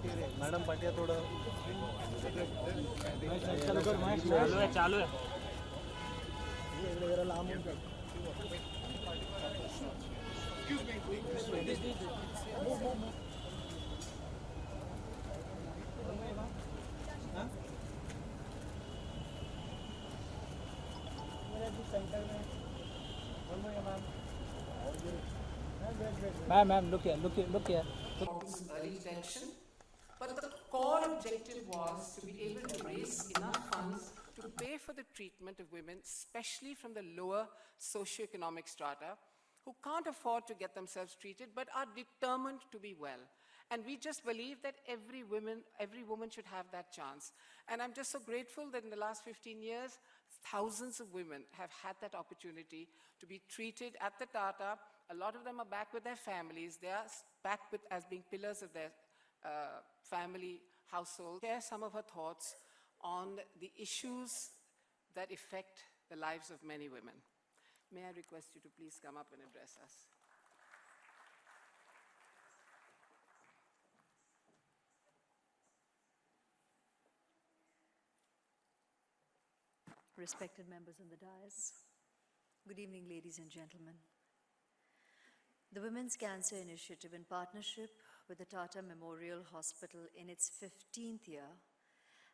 Madam पाटिया थोड़ा चालू है ma'am look here, look here. Early detection, but the core objective was to be able to raise enough funds to pay for the treatment of women, especially from the lower socioeconomic strata, who can't afford to get themselves treated but are determined to be well. And we just believe that every woman should have that chance. And I'm just so grateful that in the last 15 years, thousands of women have had that opportunity to be treated at the Tata. A lot of them are back with their families. They are back as being pillars of their family household. Share some of her thoughts on the issues that affect the lives of many women. May I request you to please come up and address us? Respected members on the dais, good evening, ladies and gentlemen. The Women's Cancer Initiative, in partnership with the Tata Memorial Hospital in its 15th year,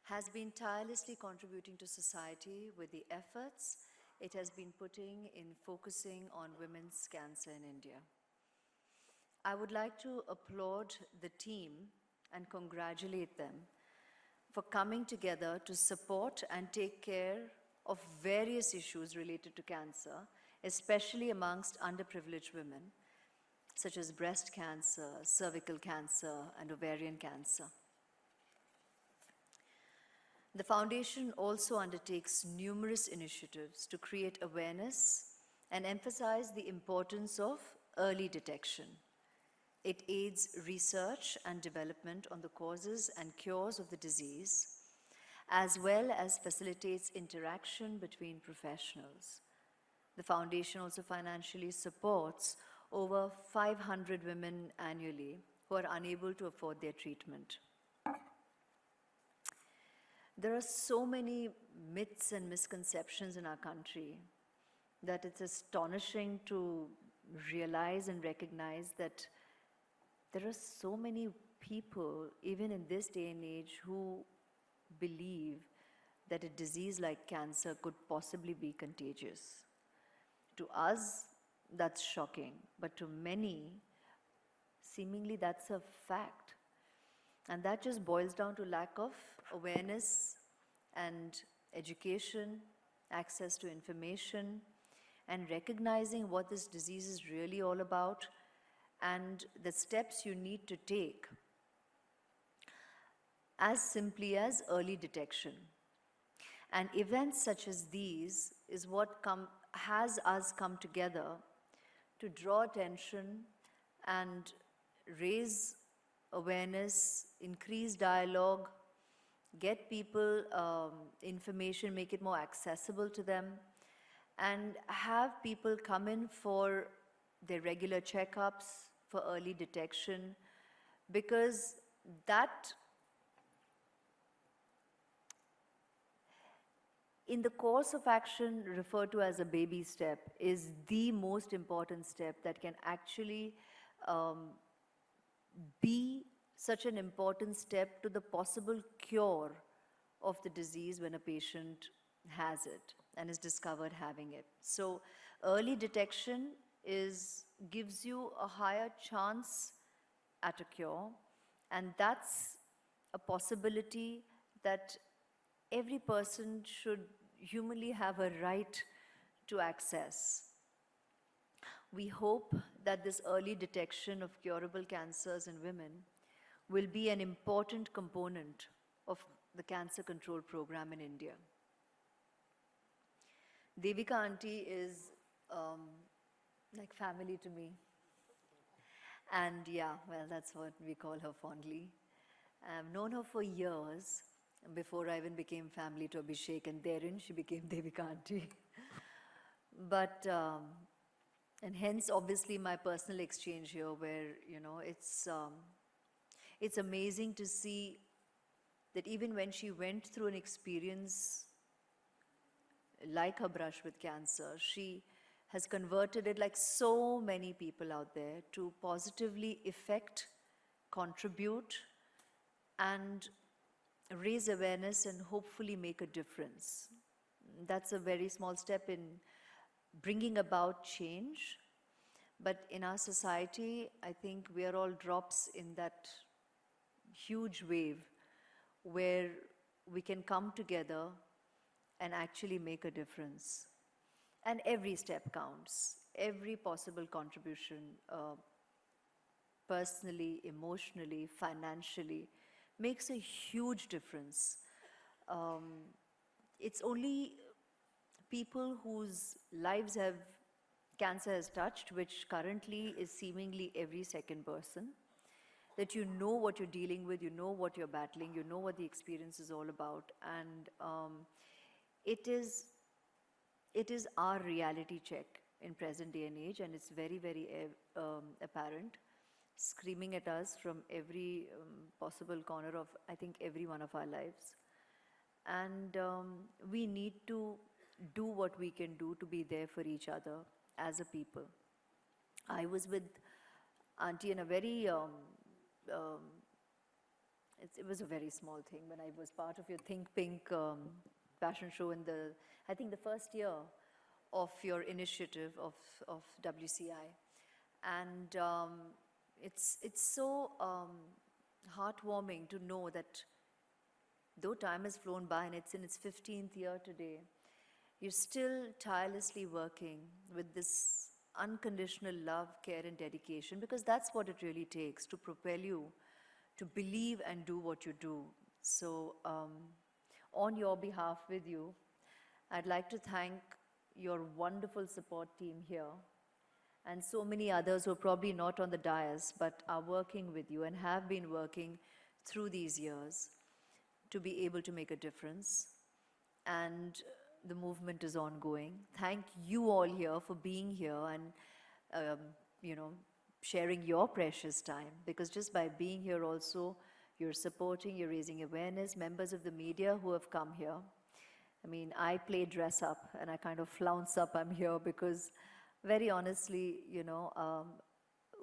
has been tirelessly contributing to society with the efforts it has been putting in focusing on women's cancer in India. I would like to applaud the team and congratulate them for coming together to support and take care of various issues related to cancer, especially amongst underprivileged women, such as breast cancer, cervical cancer, and ovarian cancer. The foundation also undertakes numerous initiatives to create awareness and emphasize the importance of early detection. It aids research and development on the causes and cures of the disease, as well as facilitates interaction between professionals. The foundation also financially supports over 500 women annually who are unable to afford their treatment. There are so many myths and misconceptions in our country that it's astonishing to realize and recognize that there are so many people, even in this day and age, who believe that a disease like cancer could possibly be contagious. To us, that's shocking, but to many, seemingly that's a fact. And that just boils down to lack of awareness and education, access to information, and recognizing what this disease is really all about and the steps you need to take, as simply as early detection. And events such as these is what has us come together to draw attention and raise awareness, increase dialogue, get people information, make it more accessible to them, and have people come in for their regular checkups, for early detection, because that, in the course of action referred to as a baby step, is the most important step that can actually be such an important step to the possible cure of the disease when a patient has it and is discovered having it. So early detection gives you a higher chance at a cure, and that's a possibility that every person should humanly have a right to access. We hope that this early detection of curable cancers in women will be an important component of the cancer control program in India. Devika auntie is like family to me. And yeah, well, that's what we call her fondly. I've known her for years, before I even became family to Abhishek, and therein she became Devika auntie. But, and hence obviously my personal exchange here where, you know, it's amazing to see that even when she went through an experience like her brush with cancer, she has converted it, like so many people out there, to positively affect, contribute, and raise awareness and hopefully make a difference. That's a very small step in bringing about change. But in our society, I think we are all drops in that huge wave where we can come together and actually make a difference. And every step counts, every possible contribution, personally, emotionally, financially, makes a huge difference. It's only people whose lives have cancer has touched, which currently is seemingly every second person, that you know what you're dealing with, you know what you're battling, you know what the experience is all about, and it is our reality check in present day and age, and it's very, very apparent, screaming at us from every possible corner of, I think, every one of our lives. And we need to do what we can do to be there for each other as a people. I was with Auntie in a very, it was a very small thing when I was part of your Think Pink fashion show in the, I think the first year of your initiative of WCI. And it's so heartwarming to know that though time has flown by and it's in its 15th year today, you're still tirelessly working with this unconditional love, care, and dedication, because that's what it really takes to propel you to believe and do what you do. So on your behalf with you, I'd like to thank your wonderful support team here and so many others who are probably not on the dais but are working with you and have been working through these years to be able to make a difference. And the movement is ongoing. Thank you all here for being here and sharing your precious time, because just by being here also, you're supporting, you're raising awareness. Members of the media who have come here, I mean, I play dress up and I kind of flounce up, I'm here because very honestly,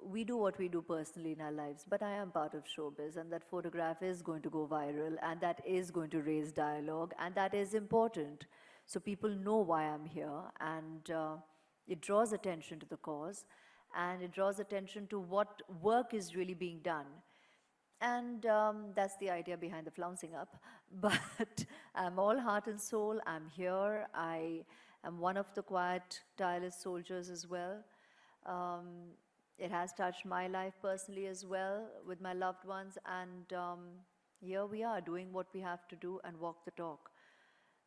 we do what we do personally in our lives, but I am part of showbiz, and that photograph is going to go viral, and that is going to raise dialogue, and that is important. So people know why I'm here, and it draws attention to the cause, and it draws attention to what work is really being done. And that's the idea behind the flouncing up. But I'm all heart and soul. I'm here. I am one of the quiet, tireless soldiers as well. It has touched my life personally as well with my loved ones. And here we are doing what we have to do and walk the talk.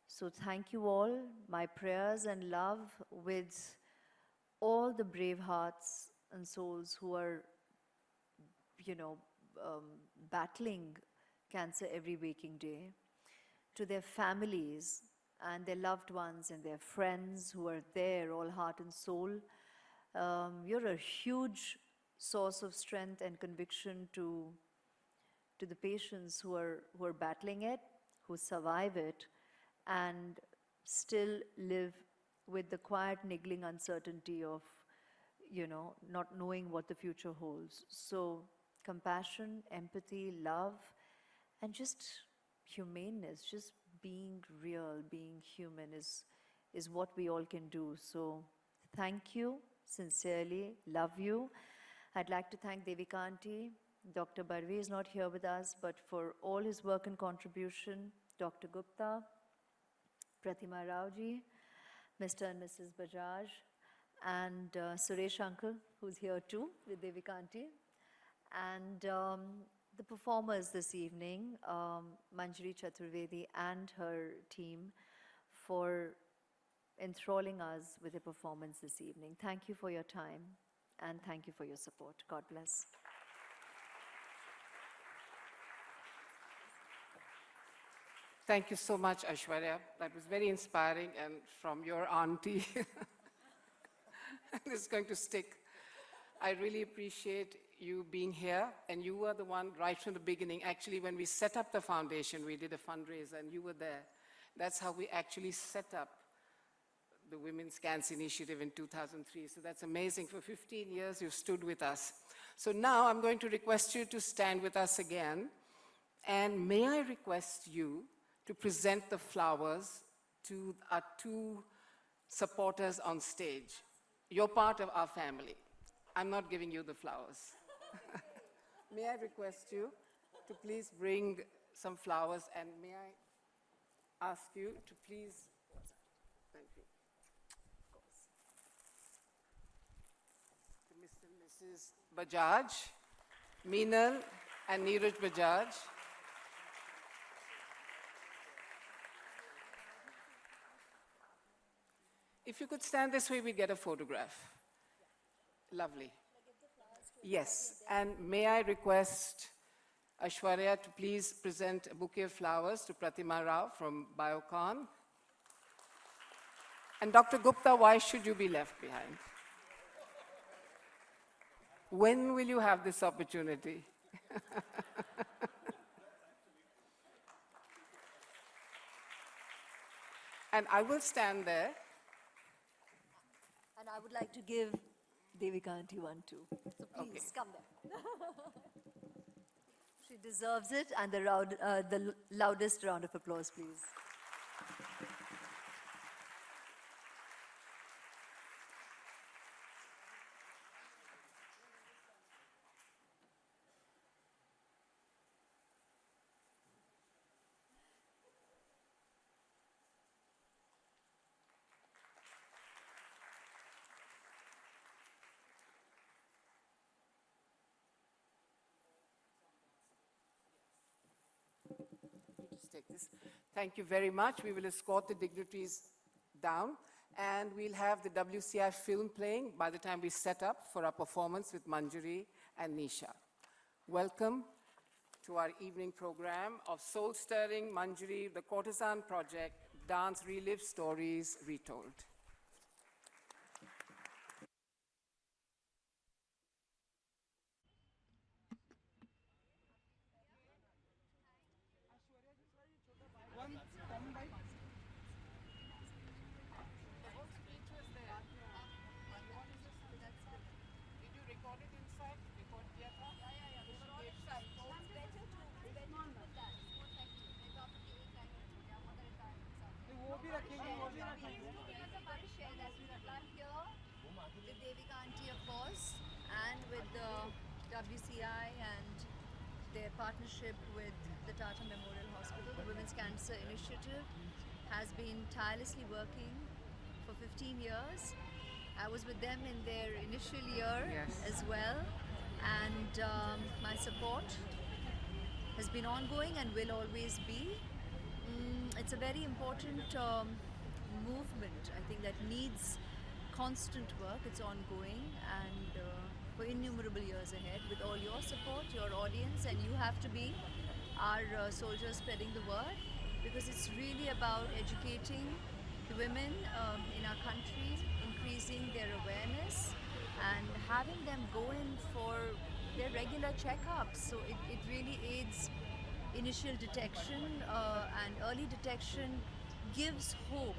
So thank you all. My prayers and love with all the brave hearts and souls who are, battling cancer every waking day, to their families and their loved ones and their friends who are there, all heart and soul. You're a huge source of strength and conviction to the patients who are battling it, who survive it, and still live with the quiet, niggling uncertainty of, not knowing what the future holds. So compassion, empathy, love, and just humaneness, just being real, being human is what we all can do. So thank you, sincerely, love you. I'd like to thank Devika Aunty. Dr. Barve is not here with us, but for all his work and contribution, Dr. Gupta, Pratima Raoji, Mr. and Mrs. Bajaj, and Suresh Uncle, who's here too with Devika Aunty. And the performers this evening, Manjari Chaturvedi and her team, for enthralling us with a performance this evening. Thank you for your time, and thank you for your support. God bless. Thank you so much, Aishwarya. That was very inspiring, and from your auntie. It's going to stick. I really appreciate you being here, and you were the one right from the beginning. Actually, when we set up the foundation, we did a fundraiser, and you were there. That's how we actually set up the Women's Cancer Initiative in 2003. So that's amazing. For 15 years, you've stood with us. So now I'm going to request you to stand with us again. And may I request you to present the flowers to our two supporters on stage. You're part of our family. I'm not giving you the flowers. May I request you to please bring some flowers, and may I ask you to please, thank you, of course, to Mr. and Mrs. Bajaj, Meenal and Neeraj Bajaj. If you could stand this way, we'd get a photograph. Lovely. Yes, and may I request Aishwarya to please present a bouquet of flowers to Pratima Rao from Biocon. And Dr. Gupta, why should you be left behind? When will you have this opportunity? And I will stand there. And I would like to give Devika Aunty one too. So please, come there. She deserves it, and the loudest round of applause, please. Take this. Thank you very much. We will escort the dignitaries down, and we'll have the WCI film playing by the time we set up for our performance with Manjari and Nisha. Welcome to our evening program of soul-stirring Manjari, the Courtesan Project, Dance Relive Stories Retold. With Devika Aunty, of course, and with the WCI and their partnership with the Tata Memorial Hospital. The Women's Cancer Initiative has been tirelessly working for 15 years. I was with them in their initial year as well, and my support has been ongoing and will always be. It's a very important movement, I think, that needs constant work. It's ongoing, and for innumerable years ahead, with all your support, your audience, and you have to be our soldiers spreading the word, because it's really about educating the women in our country, increasing their awareness, and having them go in for their regular checkups. So it really aids initial detection, and early detection gives hope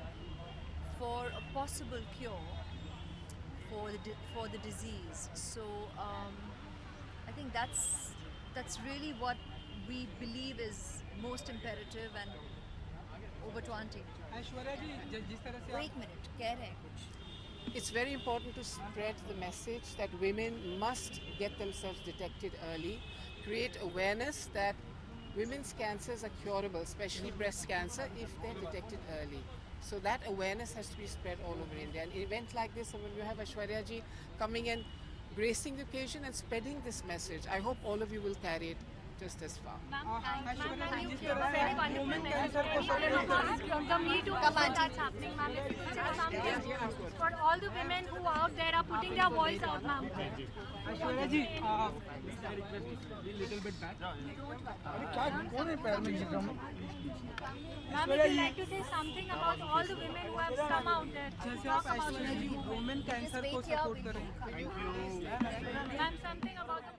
for a possible cure for the disease. So I think that's really what we believe is most imperative. And over to Aunty. Wait a minute, keh rahe hain kuch. It's very important to spread the message that women must get themselves detected early, create awareness that women's cancers are curable, especially breast cancer, if they're detected early. So that awareness has to be spread all over India. An event like this, when you have Aishwarya ji coming and gracing the occasion and spreading this message, I hope all of you will carry it just as far. Ma'am, you gave a very wonderful message. The Me Too movement that's happening, ma'am. If you could say something for all the women who out there are putting their voice out, ma'am. Aishwarya ji, little bit back. Ma'am, if you'd like to say something about all the women who have come out there to talk about women cancer को support करें. ma'am, something about the